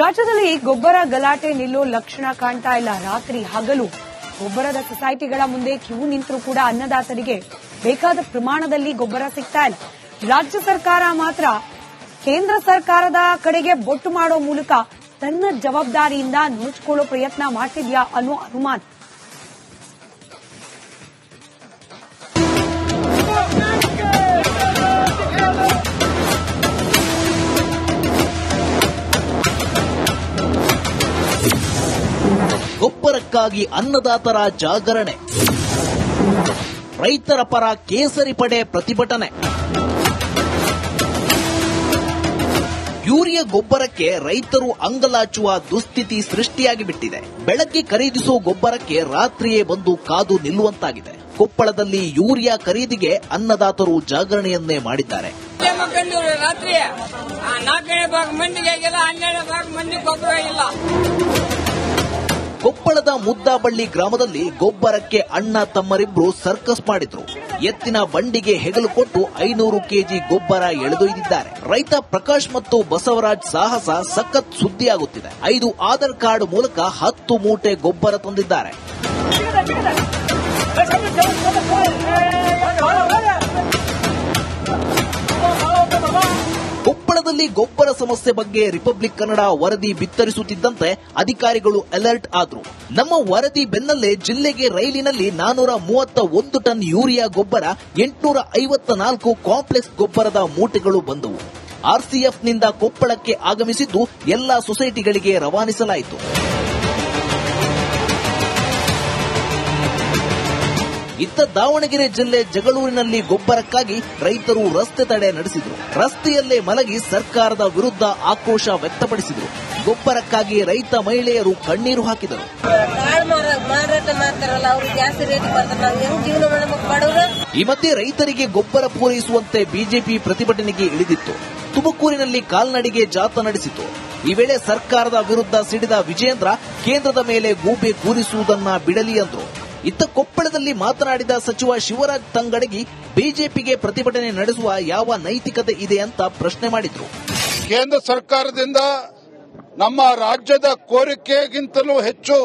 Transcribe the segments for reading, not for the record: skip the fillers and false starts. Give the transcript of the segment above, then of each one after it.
ರಾಜ್ಯದಲ್ಲಿ ಗೊಬ್ಬರ ಗಲಾಟೆ ನಿಲ್ಲೋ ಲಕ್ಷಣ ಕಾಣ್ತಾ ಇಲ್ಲ. ರಾತ್ರಿ ಹಗಲು ಗೊಬ್ಬರದ ಸೊಸೈಟಿಗಳ ಮುಂದೆ ಕ್ಯೂ ನಿಂತರೂ ಕೂಡ ಅನ್ನದಾತರಿಗೆ ಬೇಕಾದ ಪ್ರಮಾಣದಲ್ಲಿ ಗೊಬ್ಬರ ಸಿಗ್ತಾ ಇಲ್ಲ. ರಾಜ್ಯ ಸರ್ಕಾರ ಮಾತ್ರ ಕೇಂದ್ರ ಸರ್ಕಾರದ ಕಡೆಗೆ ಬೊಟ್ಟು ಮಾಡೋ ಮೂಲಕ ತನ್ನ ಜವಾಬ್ದಾರಿಯಿಂದ ನುಣುಚಿಕೊಳ್ಳೋ ಪ್ರಯತ್ನ ಮಾಡ್ತಿದ್ಯಾ ಅನ್ನೋ ಅನುಮಾನ. ಗೊಬ್ಬರಕ್ಕಾಗಿ ಅನ್ನದಾತರ ಜಾಗರಣೆ, ರೈತರ ಪರ ಕೇಸರಿ ಪಡೆ ಪ್ರತಿಭಟನೆ. ಯೂರಿಯಾ ಗೊಬ್ಬರಕ್ಕೆ ರೈತರು ಅಂಗಲಾಚುವ ದುಸ್ಥಿತಿ ಸೃಷ್ಟಿಯಾಗಿಬಿಟ್ಟಿದೆ. ಬೆಳಗ್ಗೆ ಖರೀದಿಸುವ ಗೊಬ್ಬರಕ್ಕೆ ರಾತ್ರಿಯೇ ಬಂದು ಕಾದು ನಿಲ್ಲುವಂತಾಗಿದೆ. ಕೊಪ್ಪಳದಲ್ಲಿ ಯೂರಿಯಾ ಖರೀದಿಗೆ ಅನ್ನದಾತರು ಜಾಗರಣೆಯನ್ನೇ ಮಾಡಿದ್ದಾರೆ. ರಾತ್ರಿ 4ನೇ ಭಾಗ ಮಂದಿಗೆ ಆಗಿಲ್ಲ, 12ನೇ ಭಾಗ ಮಂದಿ ಗೊಬ್ಬರ ಇಲ್ಲ. ಕೊಪ್ಪಳದ ಮುದ್ದಾಬಳ್ಳಿ ಗ್ರಾಮದಲ್ಲಿ ಗೊಬ್ಬರಕ್ಕೆ ಅಣ್ಣ ತಮ್ಮರಿಬ್ರು ಸರ್ಕಸ್ ಮಾಡಿದ್ರು. ಎತ್ತಿನ ಬಂಡಿಗೆ ಹೆಗಲು ಕೊಟ್ಟು 500 ಕೆಜಿ ಗೊಬ್ಬರ ಎಳೆದೊಯ್ದಿದ್ದಾರೆ. ರೈತ ಪ್ರಕಾಶ್ ಮತ್ತು ಬಸವರಾಜ್ ಸಾಹಸ ಸಖತ್ ಸುದ್ದಿಯಾಗುತ್ತಿದೆ. 5 ಆಧಾರ್ ಕಾರ್ಡ್ ಮೂಲಕ 10 ಮೂಟೆ ಗೊಬ್ಬರ ತಂದಿದ್ದಾರೆ. ಕೊಪ್ಪಳದಲ್ಲಿ ಗೊಬ್ಬರ ಸಮಸ್ಯೆ ಬಗ್ಗೆ ರಿಪಬ್ಲಿಕ್ ಕನ್ನಡ ವರದಿ ಬಿತ್ತರಿಸುತ್ತಿದ್ದಂತೆ ಅಧಿಕಾರಿಗಳು ಅಲರ್ಟ್ ಆದ್ರು. ನಮ್ಮ ವರದಿ ಬೆನ್ನಲ್ಲೇ ಜಿಲ್ಲೆಗೆ ರೈಲಿನಲ್ಲಿ 431 ಟನ್ ಯೂರಿಯಾ ಗೊಬ್ಬರ, 854 ಕಾಂಪ್ಲೆಕ್ಸ್ ಗೊಬ್ಬರದ ಮೂಟೆಗಳು ಬಂದವು. ಆರ್ಸಿಎಫ್ನಿಂದ ಕೊಪ್ಪಳಕ್ಕೆ ಆಗಮಿಸಿದ್ದು ಎಲ್ಲಾ ಸೊಸೈಟಿಗಳಿಗೆ ರವಾನಿಸಲಾಯಿತು. ಇತ್ತ ದಾವಣಗೆರೆ ಜಿಲ್ಲೆ ಜಗಳೂರಿನಲ್ಲಿ ಗೊಬ್ಬರಕ್ಕಾಗಿ ರೈತರು ರಸ್ತೆ ತಡೆ ನಡೆಸಿದರು. ರಸ್ತೆಯಲ್ಲೇ ಮಲಗಿ ಸರ್ಕಾರದ ವಿರುದ್ಧ ಆಕ್ರೋಶ ವ್ಯಕ್ತಪಡಿಸಿದರು. ಗೊಬ್ಬರಕ್ಕಾಗಿ ರೈತ ಮಹಿಳೆಯರು ಕಣ್ಣೀರು ಹಾಕಿದರು. ಈ ಮಧ್ಯೆ ರೈತರಿಗೆ ಗೊಬ್ಬರ ಪೂರೈಸುವಂತೆ ಬಿಜೆಪಿ ಪ್ರತಿಭಟನೆಗೆ ಇಳಿದಿತ್ತು. ತುಮಕೂರಿನಲ್ಲಿ ಕಾಲ್ನಡಿಗೆ ಜಾಥಾ ನಡೆಸಿತು. ಈ ವೇಳೆ ಸರ್ಕಾರದ ವಿರುದ್ಧ ಸಿಡಿದ ವಿಜೇಂದ್ರ ಕೇಂದ್ರದ ಮೇಲೆ ಗೂಬೆ ಕೂರಿಸುವುದನ್ನ ಬಿಡಲಿ ಎಂದರು. ಇತ್ತ ಕೊಪ್ಪಳದಲ್ಲಿ ಮಾತನಾಡಿದ ಸಚಿವ ಶಿವರಾಜ್ ತಂಗಡಗಿ ಬಿಜೆಪಿಗೆ ಪ್ರತಿಭಟನೆ ನಡೆಸುವ ಯಾವ ನೈತಿಕತೆ ಇದೆ ಅಂತ ಪ್ರಶ್ನೆ ಮಾಡಿದ್ರು. ಕೇಂದ್ರ ಸರ್ಕಾರದಿಂದ ನಮ್ಮ ರಾಜ್ಯದ ಕೋರಿಕೆಗಿಂತಲೂ ಹೆಚ್ಚು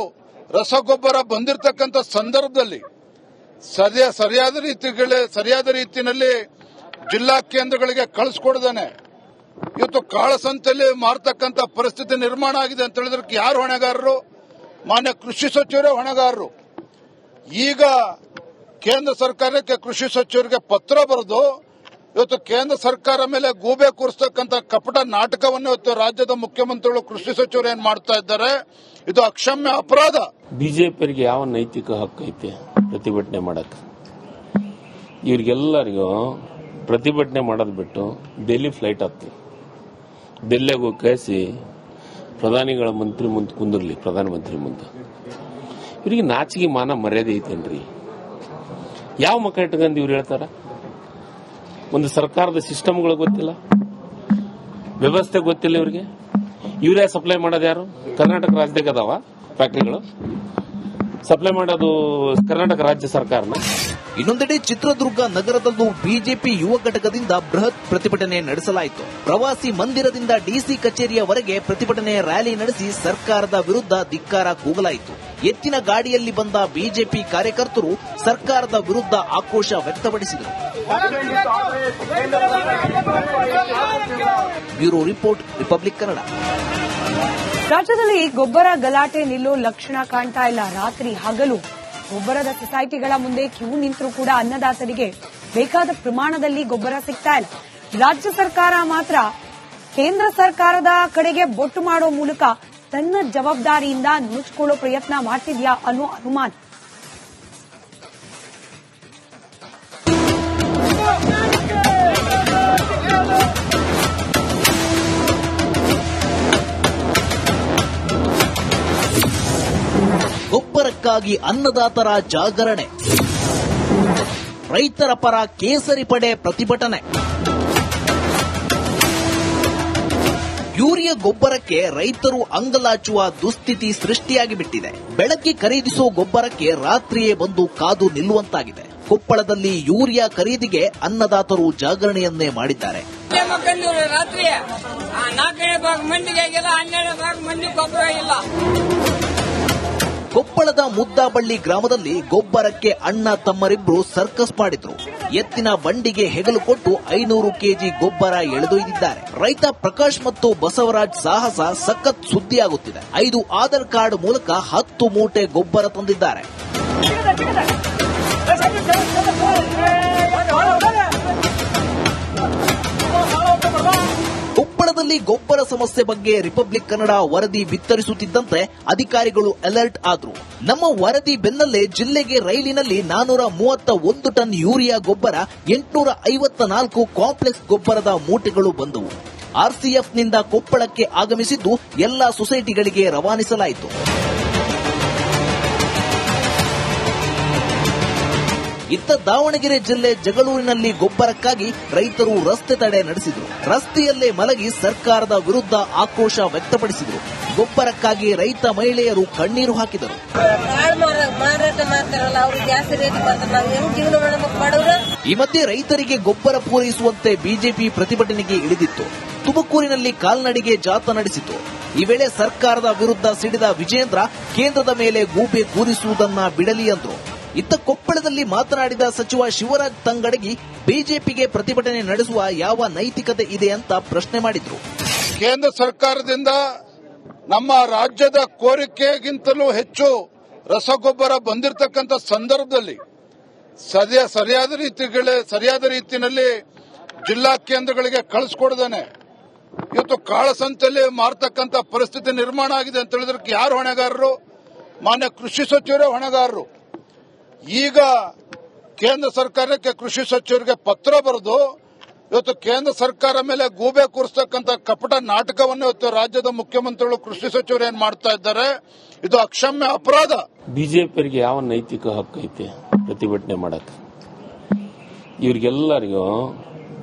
ರಸಗೊಬ್ಬರ ಬಂದಿರತಕ್ಕಂಥ ಸಂದರ್ಭದಲ್ಲಿ ಸರಿಯಾದ ರೀತಿಯಲ್ಲಿ ಜಿಲ್ಲಾ ಕೇಂದ್ರಗಳಿಗೆ ಕಳಿಸ್ಕೊಡದೇನೆ ಇವತ್ತು ಕಾಳಸಂತೆಯಲ್ಲಿ ಮಾರ್ತಕ್ಕಂಥ ಪರಿಸ್ಥಿತಿ ನಿರ್ಮಾಣ ಆಗಿದೆ ಅಂತ ಹೇಳಿದ್ರೆ ಯಾರು ಹೊಣೆಗಾರರು? ಮಾನ್ಯ ಕೃಷಿ ಸಚಿವರೇ ಹೊಣೆಗಾರರು. ಈಗ ಕೇಂದ್ರ ಸರ್ಕಾರಕ್ಕೆ ಕೃಷಿ ಸಚಿವರಿಗೆ ಪತ್ರ ಬರೆದು ಇವತ್ತು ಕೇಂದ್ರ ಸರ್ಕಾರ ಮೇಲೆ ಗೂಬೆ ಕೂರಿಸತಕ್ಕಂಥ ಕಪಟ ನಾಟಕವನ್ನು ಇವತ್ತು ರಾಜ್ಯದ ಮುಖ್ಯಮಂತ್ರಿಗಳು ಕೃಷಿ ಸಚಿವರು ಏನ್ ಮಾಡ್ತಾ ಇದ್ದಾರೆ, ಇದು ಅಕ್ಷಮ್ಯ ಅಪರಾಧ. ಬಿಜೆಪಿಯವರಿಗೆ ಯಾವ ನೈತಿಕ ಹಕ್ಕು ಐತೆ ಪ್ರತಿಭಟನೆ ಮಾಡಕ್ಕೆ? ಇವ್ರಿಗೆಲ್ಲರಿಗೂ ಪ್ರತಿಭಟನೆ ಮಾಡೋದು ಬಿಟ್ಟು ಡೆಲ್ಲಿ ಫ್ಲೈಟ್ ಆಗ್ತದೆ. ಡೆಲ್ಲಿಗೆ ಹೋಗಿ ಕಳಿಸಿ ಪ್ರಧಾನಿಗಳ ಮಂತ್ರಿ ಮುಂದೆ ಕುಂದಿರ್ಲಿ, ಪ್ರಧಾನಮಂತ್ರಿ ಮುಂದೆ. ಇವರಿಗೆ ನಾಚಿಗೆ ಮಾನ ಮರ್ಯಾದೆ ಐತೇನ್ರಿ? ಯಾವ ಮಕ್ಕ ಇಟ್ಕೊಂಡು ಇವ್ರು ಹೇಳ್ತಾರ? ಒಂದು ಸರ್ಕಾರದ ಸಿಸ್ಟಮ್ಗಳು ಗೊತ್ತಿಲ್ಲ, ವ್ಯವಸ್ಥೆ ಗೊತ್ತಿಲ್ಲ ಇವರಿಗೆ. ಯೂರಿಯಾ ಸಪ್ಲೈ ಮಾಡೋದು ಯಾರು? ಕರ್ನಾಟಕ ರಾಜ್ಯದಾಗ ಅದಾವ ಫ್ಯಾಕ್ಟರಿಗಳು. ಸಪ್ಲೈ ಮಾಡೋದು ಕರ್ನಾಟಕ ರಾಜ್ಯ ಸರ್ಕಾರನ. ಇನ್ನೊಂದೆಡೆ ಚಿತ್ರದುರ್ಗ ನಗರದಲ್ಲೂ ಬಿಜೆಪಿ ಯುವ ಘಟಕದಿಂದ ಬೃಹತ್ ಪ್ರತಿಭಟನೆ ನಡೆಸಲಾಯಿತು. ಪ್ರವಾಸಿ ಮಂದಿರದಿಂದ ಡಿಸಿ ಕಚೇರಿಯವರೆಗೆ ಪ್ರತಿಭಟನೆ ರ್ಯಾಲಿ ನಡೆಸಿ ಸರ್ಕಾರದ ವಿರುದ್ಧ ಧಿಕ್ಕಾರ ಕೂಗಲಾಯಿತು. ಎತ್ತಿನ ಗಾಡಿಯಲ್ಲಿ ಬಂದ ಬಿಜೆಪಿ ಕಾರ್ಯಕರ್ತರು ಸರ್ಕಾರದ ವಿರುದ್ಧ ಆಕ್ರೋಶ ವ್ಯಕ್ತಪಡಿಸಿದರು. Bureau report, republic Kannada. ರಾಜ್ಯದಲ್ಲಿ ಗೊಬ್ಬರ ಗಲಾಟೆ ನಿಲ್ಲೋ ಲಕ್ಷಣ ಕಾಣ್ತಾ ಇಲ್ಲ. ರಾತ್ರಿ ಹಗಲು ಗೊಬ್ಬರದ ಸೊಸೈಟಿಗಳ ಮುಂದೆ ಕ್ಯೂ ನಿಂತರೂ ಕೂಡ ಅನ್ನದಾತರಿಗೆ ಬೇಕಾದ ಪ್ರಮಾಣದಲ್ಲಿ ಗೊಬ್ಬರ ಸಿಗ್ತಾ ಇಲ್ಲ. ರಾಜ್ಯ ಸರ್ಕಾರ ಮಾತ್ರ ಕೇಂದ್ರ ಸರ್ಕಾರದ ಕಡೆಗೆ ಬೊಟ್ಟು ಮಾಡೋ ಮೂಲಕ ತನ್ನ ಜವಾಬ್ದಾರಿಯಿಂದ ನುಣುಚಿಕೊಳ್ಳೋ ಪ್ರಯತ್ನ ಮಾಡ್ತಿದ್ಯಾ ಅನ್ನೋ ಅನುಮಾನ. ಗೊಬ್ಬರಕ್ಕಾಗಿ ಅನ್ನದಾತರ ಜಾಗರಣೆ, ರೈತರ ಪರ ಕೇಸರಿ ಪಡೆ ಪ್ರತಿಭಟನೆ. ಯೂರಿಯಾ ಗೊಬ್ಬರಕ್ಕೆ ರೈತರು ಅಂಗಲಾಚುವ ದುಸ್ಥಿತಿ ಸೃಷ್ಟಿಯಾಗಿಬಿಟ್ಟಿದೆ. ಬೆಳಗ್ಗೆ ಖರೀದಿಸುವ ಗೊಬ್ಬರಕ್ಕೆ ರಾತ್ರಿಯೇ ಬಂದು ಕಾದು ನಿಲ್ಲುವಂತಾಗಿದೆ. ಕೊಪ್ಪಳದಲ್ಲಿ ಯೂರಿಯಾ ಖರೀದಿಗೆ ಅನ್ನದಾತರು ಜಾಗರಣೆಯನ್ನೇ ಮಾಡಿದ್ದಾರೆ. ರಾತ್ರಿ 4ನೇ ಭಾಗ ಮಂದಿಗೆ ಆಗಿಲ್ಲ, 12ನೇ ಭಾಗ ಮಂದಿ ಗೊಬ್ಬರ ಇಲ್ಲ. ಕೊಪ್ಪಳದ ಮುದ್ದಾಬಳ್ಳಿ ಗ್ರಾಮದಲ್ಲಿ ಗೊಬ್ಬರಕ್ಕೆ ಅಣ್ಣ ತಮ್ಮರಿಬ್ರು ಸರ್ಕಸ್ ಮಾಡಿದ್ರು. ಎತ್ತಿನ ಬಂಡಿಗೆ ಹೆಗಲು ಕೊಟ್ಟು 500 ಕೆಜಿ ಗೊಬ್ಬರ ಎಳೆದೊಯ್ದಿದ್ದಾರೆ. ರೈತ ಪ್ರಕಾಶ್ ಮತ್ತು ಬಸವರಾಜ್ ಸಾಹಸ ಸಖತ್ ಸುದ್ದಿಯಾಗುತ್ತಿದೆ. 5 ಆಧಾರ್ ಕಾರ್ಡ್ ಮೂಲಕ 10 ಮೂಟೆ ಗೊಬ್ಬರ ತಂದಿದ್ದಾರೆ. ಕೊಪ್ಪಳದಲ್ಲಿ ಗೊಬ್ಬರ ಸಮಸ್ಯೆ ಬಗ್ಗೆ ರಿಪಬ್ಲಿಕ್ ಕನ್ನಡ ವರದಿ ಬಿತ್ತರಿಸುತ್ತಿದ್ದಂತೆ ಅಧಿಕಾರಿಗಳು ಅಲರ್ಟ್ ಆದ್ರು. ನಮ್ಮ ವರದಿ ಬೆನ್ನಲ್ಲೇ ಜಿಲ್ಲೆಗೆ ರೈಲಿನಲ್ಲಿ 431 ಟನ್ ಯೂರಿಯಾ ಗೊಬ್ಬರ, 854 ಕಾಂಪ್ಲೆಕ್ಸ್ ಗೊಬ್ಬರದ ಮೂಟೆಗಳು ಬಂದವು. ಆರ್ಸಿಎಫ್ನಿಂದ ಕೊಪ್ಪಳಕ್ಕೆ ಆಗಮಿಸಿದ್ದು ಎಲ್ಲಾ ಸೊಸೈಟಿಗಳಿಗೆ ರವಾನಿಸಲಾಯಿತು. ಇತ್ತ ದಾವಣಗೆರೆ ಜಿಲ್ಲೆ ಜಗಳೂರಿನಲ್ಲಿ ಗೊಬ್ಬರಕ್ಕಾಗಿ ರೈತರು ರಸ್ತೆ ತಡೆ ನಡೆಸಿದರು. ರಸ್ತೆಯಲ್ಲೇ ಮಲಗಿ ಸರ್ಕಾರದ ವಿರುದ್ಧ ಆಕ್ರೋಶ ವ್ಯಕ್ತಪಡಿಸಿದರು. ಗೊಬ್ಬರಕ್ಕಾಗಿ ರೈತ ಮಹಿಳೆಯರು ಕಣ್ಣೀರು ಹಾಕಿದರು. ಈ ಮಧ್ಯೆ ರೈತರಿಗೆ ಗೊಬ್ಬರ ಪೂರೈಸುವಂತೆ ಬಿಜೆಪಿ ಪ್ರತಿಭಟನೆಗೆ ಇಳಿದಿತ್ತು. ತುಮಕೂರಿನಲ್ಲಿ ಕಾಲ್ನಡಿಗೆ ಜಾಥಾ ನಡೆಸಿತು. ಈ ವೇಳೆ ಸರ್ಕಾರದ ವಿರುದ್ಧ ಸಿಡಿದ ವಿಜೇಂದ್ರ ಕೇಂದ್ರದ ಮೇಲೆ ಗೂಬೆ ಕೂರಿಸುವುದನ್ನ ಬಿಡಲಿ ಎಂದರು. ಇತ್ತ ಕೊಪ್ಪಳದಲ್ಲಿ ಮಾತನಾಡಿದ ಸಚಿವ ಶಿವರಾಜ್ ತಂಗಡಗಿ ಬಿಜೆಪಿಗೆ ಪ್ರತಿಭಟನೆ ನಡೆಸುವ ಯಾವ ನೈತಿಕತೆ ಇದೆ ಅಂತ ಪ್ರಶ್ನೆ ಮಾಡಿದ್ರು. ಕೇಂದ್ರ ಸರ್ಕಾರದಿಂದ ನಮ್ಮ ರಾಜ್ಯದ ಕೋರಿಕೆಗಿಂತಲೂ ಹೆಚ್ಚು ರಸಗೊಬ್ಬರ ಬಂದಿರತಕ್ಕಂಥ ಸಂದರ್ಭದಲ್ಲಿ ಸರಿಯಾದ ರೀತಿಯಲ್ಲಿ ಜಿಲ್ಲಾ ಕೇಂದ್ರಗಳಿಗೆ ಕಳಿಸ್ಕೊಡ್ದೇನೆ ಇವತ್ತು ಕಾಳಸಂತೆಯಲ್ಲಿ ಮಾರ್ತಕ್ಕಂಥ ಪರಿಸ್ಥಿತಿ ನಿರ್ಮಾಣ ಆಗಿದೆ ಅಂತ ಹೇಳಿದ್ರಕ್ಕೆ ಯಾರು ಹೊಣೆಗಾರರು? ಮಾನ್ಯ ಕೃಷಿ ಸಚಿವರೇ ಹೊಣೆಗಾರರು. ಈಗ ಕೇಂದ್ರ ಸರ್ಕಾರಕ್ಕೆ ಕೃಷಿ ಸಚಿವರಿಗೆ ಪತ್ರ ಬರೆದು ಇವತ್ತು ಕೇಂದ್ರ ಸರ್ಕಾರ ಮೇಲೆ ಗೂಬೆ ಕೂರಿಸ್ತಕ್ಕಂಥ ಕಪಟ ನಾಟಕವನ್ನು ಇವತ್ತು ರಾಜ್ಯದ ಮುಖ್ಯಮಂತ್ರಿಗಳು ಕೃಷಿ ಸಚಿವರು ಏನ್ ಮಾಡ್ತಾ ಇದ್ದಾರೆ, ಇದು ಅಕ್ಷಮ್ಯ ಅಪರಾಧ. ಬಿಜೆಪಿಯವರಿಗೆ ಯಾವ ನೈತಿಕ ಹಕ್ಕು ಐತೆ ಪ್ರತಿಭಟನೆ ಮಾಡಕ್ಕೆ? ಇವ್ರಿಗೆಲ್ಲರಿಗೂ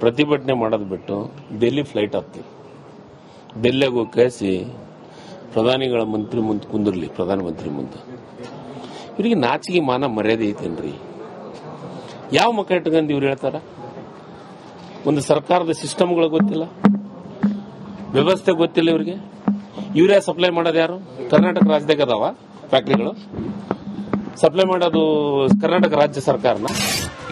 ಪ್ರತಿಭಟನೆ ಮಾಡೋದು ಬಿಟ್ಟು ಡೆಲ್ಲಿ ಫ್ಲೈಟ್ ಹತ್ತಿ ಡೆಲ್ಲಿಗೆ ಹೋಗಿ ಕಳಿಸಿ ಪ್ರಧಾನಿಗಳ ಮಂತ್ರಿ ಮುಂದೆ ಕುಂದಿರ್ಲಿ, ಪ್ರಧಾನಮಂತ್ರಿ ಮುಂದೆ. ಇವರಿಗೆ ನಾಚಿಗೆ ಮಾನ ಮರ್ಯಾದೆ ಐತೇನ್ರಿ? ಯಾವ ಮಕ್ಕ ಇಟ್ಕೊಂಡು ಇವ್ರು ಹೇಳ್ತಾರ? ಒಂದು ಸರ್ಕಾರದ ಸಿಸ್ಟಮ್ಗಳು ಗೊತ್ತಿಲ್ಲ, ವ್ಯವಸ್ಥೆ ಗೊತ್ತಿಲ್ಲ ಇವರಿಗೆ. ಯೂರಿಯಾ ಸಪ್ಲೈ ಮಾಡೋದು ಯಾರು? ಕರ್ನಾಟಕ ರಾಜ್ಯದಾಗ ಅದಾವ ಫ್ಯಾಕ್ಟರಿಗಳು? ಸಪ್ಲೈ ಮಾಡೋದು ಕರ್ನಾಟಕ ರಾಜ್ಯ ಸರ್ಕಾರನ?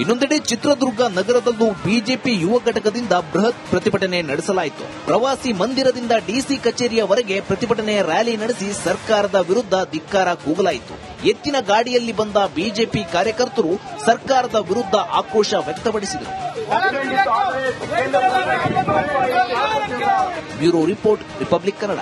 ಇನ್ನೊಂದೆಡೆ ಚಿತ್ರದುರ್ಗ ನಗರದಲ್ಲೂ ಬಿಜೆಪಿ ಯುವ ಘಟಕದಿಂದ ಬೃಹತ್ ಪ್ರತಿಭಟನೆ ನಡೆಸಲಾಯಿತು. ಪ್ರವಾಸಿ ಮಂದಿರದಿಂದ ಡಿಸಿ ಕಚೇರಿಯವರೆಗೆ ಪ್ರತಿಭಟನೆ ರ್ಯಾಲಿ ನಡೆಸಿ ಸರ್ಕಾರದ ವಿರುದ್ಧ ಧಿಕ್ಕಾರ ಕೂಗಲಾಯಿತು. ಎತ್ತಿನ ಗಾಡಿಯಲ್ಲಿ ಬಂದ ಬಿಜೆಪಿ ಕಾರ್ಯಕರ್ತರು ಸರ್ಕಾರದ ವಿರುದ್ಧ ಆಕ್ರೋಶ ವ್ಯಕ್ತಪಡಿಸಿದರು. Bureau report, republic Kannada.